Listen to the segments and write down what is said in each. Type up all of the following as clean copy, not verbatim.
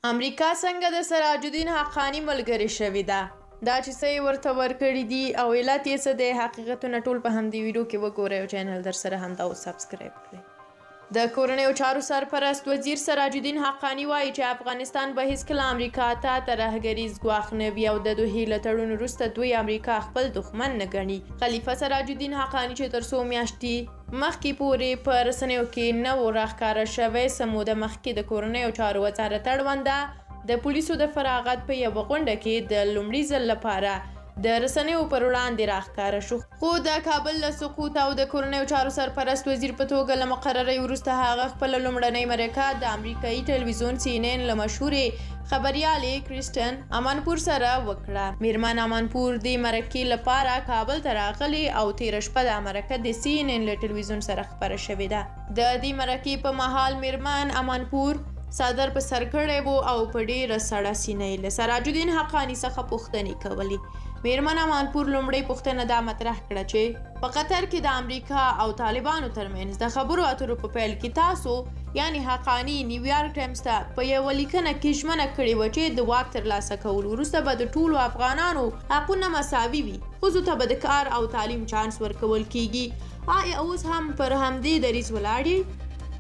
امریکا څنګه د سراج الدین حقانی ملګری شوې ده؟ دا چې څه یې ورته ورکړي دي او علت یې څه دی، حقیقتونه ټول په همدې ویډیو کې وګورئ او چینل در سره همدا اوس سبسکرایب کړئ. د کورنیو چارو سرپرست وزیر سراج الدین حقانی وایي چې افغانستان به هیڅکله امریکا ته ترهګریز ګواښ نه وي او د دوحې له تړون وروسته دوی امریکا خپل دښمن نه ګڼي. خلیفه سراج الدین حقانی چې تر څو میاشتې مخکې پورې په رسنیو کې نه و راښکاره شوی، څه موده مخکې د کورنیو چارو وزارت اړونده د پولیسو د فراغت په یوه غونډه کې د لومړي ځل لپاره د رسنیو پر وړاندې راښکاره شو. خو د کابل له سقوط او د کورنیو چارو سرپرست وزیر په توګه له مقررۍ وروسته هغه خپله لومړنۍ مرکه د امریکایي ټلویزیون CNN له مشهورې خبریالې کریسټن امانپور سره وکړه. میرمن امانپور د مرکې لپاره کابل ته راغلې او تېره شپه دا مرکه د CNN له ټلویزیون سره خپره شوې ده. د دې مرکې په مهال میرمن امانپور څادر په سر کړی و او په ډېره سړه سینه یې له سراج الدین حقاني څخه پوښتنې کولې. میرمن امانپور لومړۍ پوښتنه دا مطرح کړه چې په قطر کې د امریکا او طالبانو ترمنځ د خبرو اترو په پیل کې تاسو یعنی حقانی نیویارک ټایمز ته په یوه لیکنه کې ژمنه کړې وه چې د واک ترلاسه کولو وروسته به د ټولو افغانانو حقونه مساوي وي، ښځو ته به د کار او تعلیم چانس ورکول کیږي. آیا اوس هم پر همدې دریځ ولاړ یې؟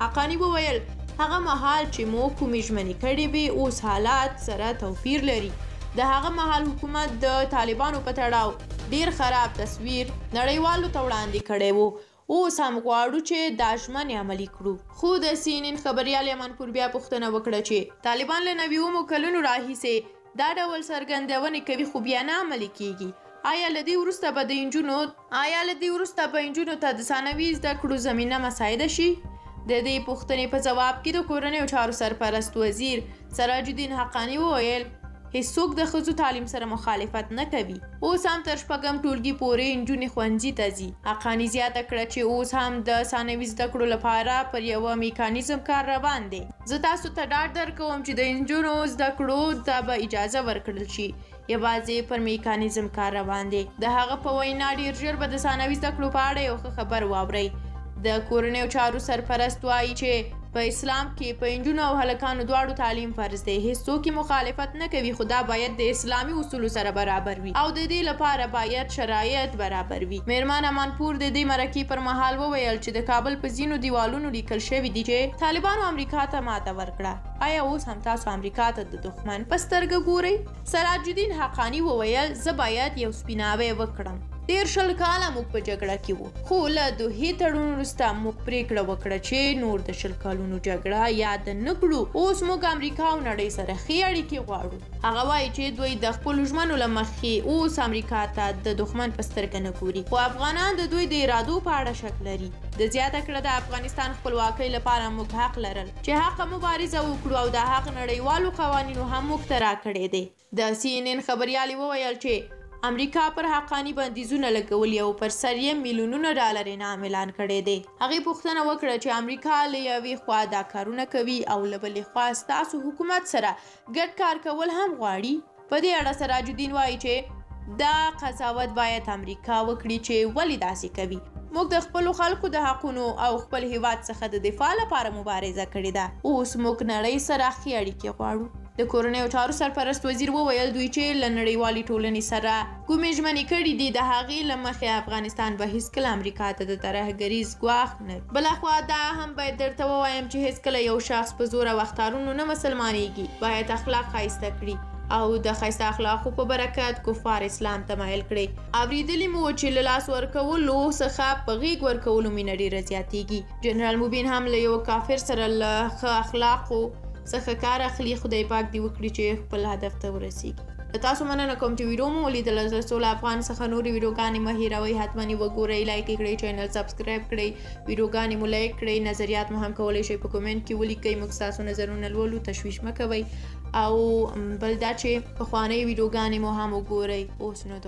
حقانی وویل هغه مهال چې مو کومې ژمنې کړې وې اوس حالات سره توپیر لري. د هغه مهال حکومت د طالبانو په تړاو ډیر خراب تصویر نړیوالو ته وړاندې کړی و. اوس هم غواړو چې دا ژمنې عملي کړو. خو د CNN خبریالې امانپور بیا پوښتنه وکړه چې طالبان له 90 کلونو راهیسې دا ډول څرګندونې کوي خو بیا نه عملي کیږي. آیا له دې وروسته به نجونو ته د ثانوي زده کړو زمینه مساعده شي؟ د دې پوښتنې په ځواب کې د کورنیو چارو سرپرست وزیر سراج الدین حقانی وویل هیڅوک د ښځو تعلیم سره مخالفت نه کوي. اوس هم تر 6م ټولګي پورې نجونې ښوونځي ته ځي. حقانی زیاته کړه چې اوس هم د ثانوي زده کړو لپاره پر یوه میکانیزم کار روان دی. زه تاسو ته ډاډ درکوم چې د نجونو زده کړو ته به اجازه ورکړل شي. یوازې پر میکانیزم کار روان دی. د هغه په وینا ډېر ژر به د ثانوي زده کړو په اړه یو ښه خبر واورئ. د کورنیو چارو سرپرست وایي چې په اسلام کې په نجونو او هلکانو دواړو تعلیم فرض دی. هیڅوک مخالفت نه کوي خو دا باید د اسلامي اصولو سره برابر وي او د دې لپاره باید شرایط برابر وي. میرمن امانپور د دې مرکې پر مهال وویل چې د کابل په ځینو دیوالونو لیکل شوي دي چې طالبانو امریکا ته ماته ورکړه. آیا اوس هم تاسو امریکا ته د دښمن په سترګه ګورئ؟ سراج الدین حقانی وویل زه باید یو سپیناوی وکړم. 13 کاله موږ په جګړه کې وو خو له دوحې تړون وروسته موږ پریکړه وکړه چې نور د 10 کلونو جګړه یاد نه کړو. اوس موږ امریکا او نړۍ سره ښې اړیکې غواړو. هغه وایي چې دوی د خپلو ژمنو له مخې اوس امریکا ته د دښمن په سترګه نه ګوري خو افغانان د دوی د ارادو په اړه شک لري. د زیاته کړه د افغانستان خپلواکۍ لپاره موږ حق لرل چې حق مبارزه وکړو او د حق نړیوالو قوانینو هم موږ ته راکړی دی. د CNN خبریالې وویل چې امریکا پر حقانی بندیزونه لګولي او پر سر یې میلیونونه ډالر انعام اعلان کړی دی. هغې پوښتنه وکړه چې امریکا له یوې خوا دا کارونه کوي او له بلې خوا ستاسو حکومت سره ګډ کار کول هم غواړي. په دې اړه سراج الدین وایي چې دا قضاوت باید امریکا وکړي چې ولې داسې کوي. موږ د خپلو خلکو د حقونو او خپل هیواد څخه د دفاع لپاره مبارزه کړې ده. اوس موږ نړۍ سره ښې اړیکې غواړو. د کورنیو چارو سرپرست وزیر وویل دوی چې له نړیوالې ټولنې سره کومې ژمنې کړي دي د هغې له مخې افغانستان به هیڅکله امریکا ته د ترهګریز ګواښ نه. بلخوا دا هم باید درته ووایم چې هیڅکله یو شخص په زور او اختارونو نه مسلمانېږي. باید اخلاق ښایسته کړي او د ښایسته اخلاقو په برکت کفار اسلام ته مایل کړي. اورېدلي مو چې له لاس ورکولو څخه په غېږ ورکولو مینه ډېره زیاتېږي. جنرال موبین هم له یو کافر سره له ښه اخلاقو څخه کار اخلي. خدای پاک دې وکړي چې خپل هدف ته ورسیږي. تاسو مننه کوم چې ویډیو مو ولیدله. د سوله افغان څخه نورې ویډیوګانې مه هېروئ، حتما یې وګورئ، لایک یې کړئ، چینل سبسکرایب کړئ، ویډیوګانې مو لایک کړئ. نظریات مو هم کولی شئ په کومنټ کې ولیکئ. موږ ستاسو نظرونه لولو، تشویش مه کوئ. او بل دا چې پخوانۍ ویډیوګانې مو هم وګورئ. اوس نو